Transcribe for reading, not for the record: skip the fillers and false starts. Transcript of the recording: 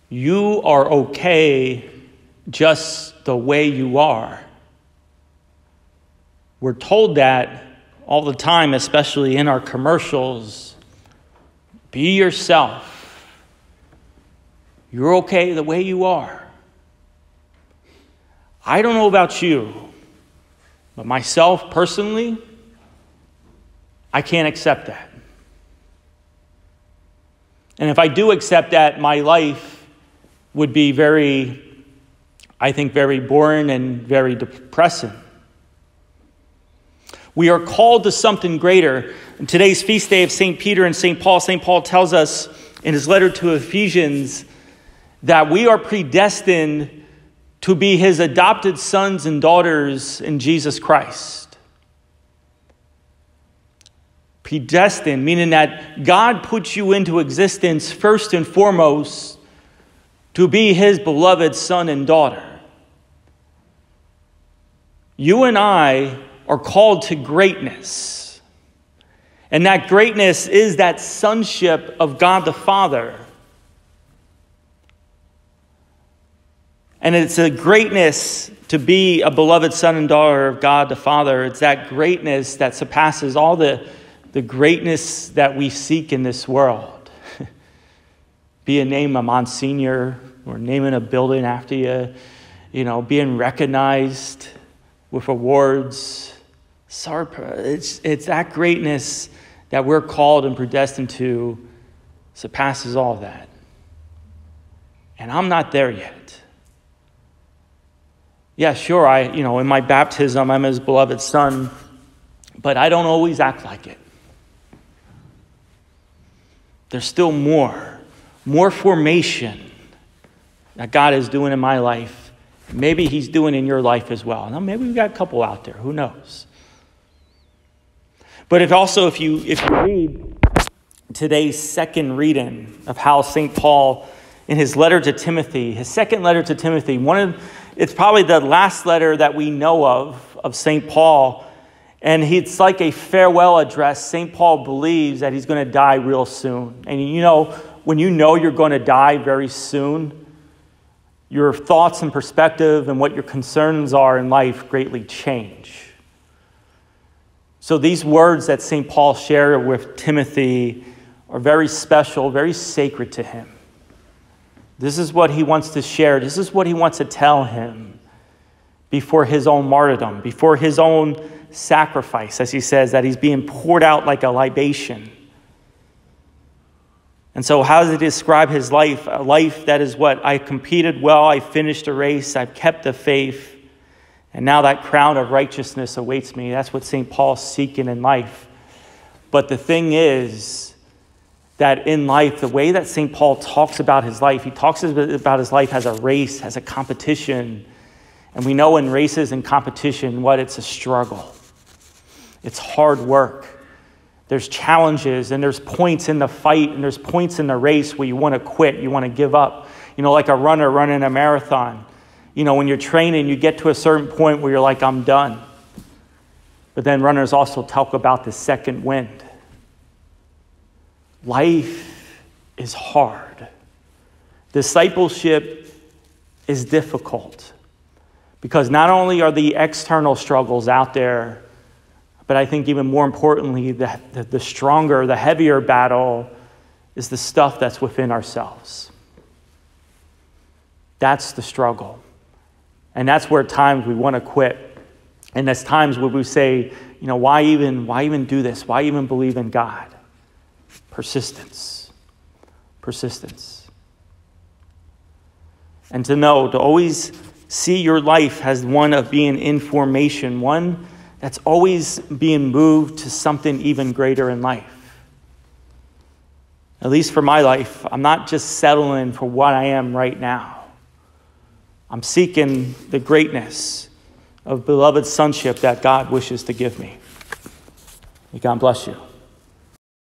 You are okay just the way you are. We're told that all the time, especially in our commercials. Be yourself. You're okay the way you are. I don't know about you, but myself personally, I can't accept that. And if I do accept that, my life would be very boring and very depressing. We are called to something greater. In today's feast day of St. Peter and St. Paul tells us in his letter to Ephesians that we are predestined to be his adopted sons and daughters in Jesus Christ. Predestined, meaning that God puts you into existence first and foremost to be his beloved son and daughter. You and I are called to greatness. And that greatness is that sonship of God the Father. And it's a greatness to be a beloved son and daughter of God the Father. It's that greatness that surpasses all the greatness that we seek in this world. Be a name a Monsignor, or naming a building after you, being recognized with awards. It's that greatness that we're called and predestined to surpasses all of that. And I'm not there yet. Yeah, sure, in my baptism, I'm his beloved son, but I don't always act like it. There's still more formation that God is doing in my life. Maybe he's doing in your life as well. Now, maybe we've got a couple out there. Who knows? But if you read today's second reading of how St. Paul, in his letter to Timothy, his second letter to Timothy, it's probably the last letter that we know of St. Paul. And it's like a farewell address. St. Paul believes that he's going to die real soon. And when you know you're going to die very soon, your thoughts and perspective and what your concerns are in life greatly change. So these words that St. Paul shared with Timothy are very special, very sacred to him. This is what he wants to share. This is what he wants to tell him before his own martyrdom, before his own sacrifice, as he says, that he's being poured out like a libation. And so how does he describe his life? A life that is what? I competed well, I finished the race, I've kept the faith, and now that crown of righteousness awaits me. That's what St. Paul's seeking in life. But the thing is that in life, the way that St. Paul talks about his life, he talks about his life as a race, as a competition. And we know in races and competition, it's a struggle. It's hard work. There's challenges, and there's points in the fight, and there's points in the race where you want to quit, you want to give up. Like a runner running a marathon. When you're training, you get to a certain point where you're like, I'm done. But then runners also talk about the second wind. Life is hard. Discipleship is difficult. Because not only are the external struggles out there, but I think even more importantly, the stronger, the heavier battle is the stuff that's within ourselves. That's the struggle. And that's where at times we want to quit. And there's times where we say, why even do this? Why even believe in God? Persistence. And to always see your life as one of being in formation, one that's always being moved to something even greater in life. At least for my life, I'm not just settling for what I am right now. I'm seeking the greatness of beloved sonship that God wishes to give me. May God bless you.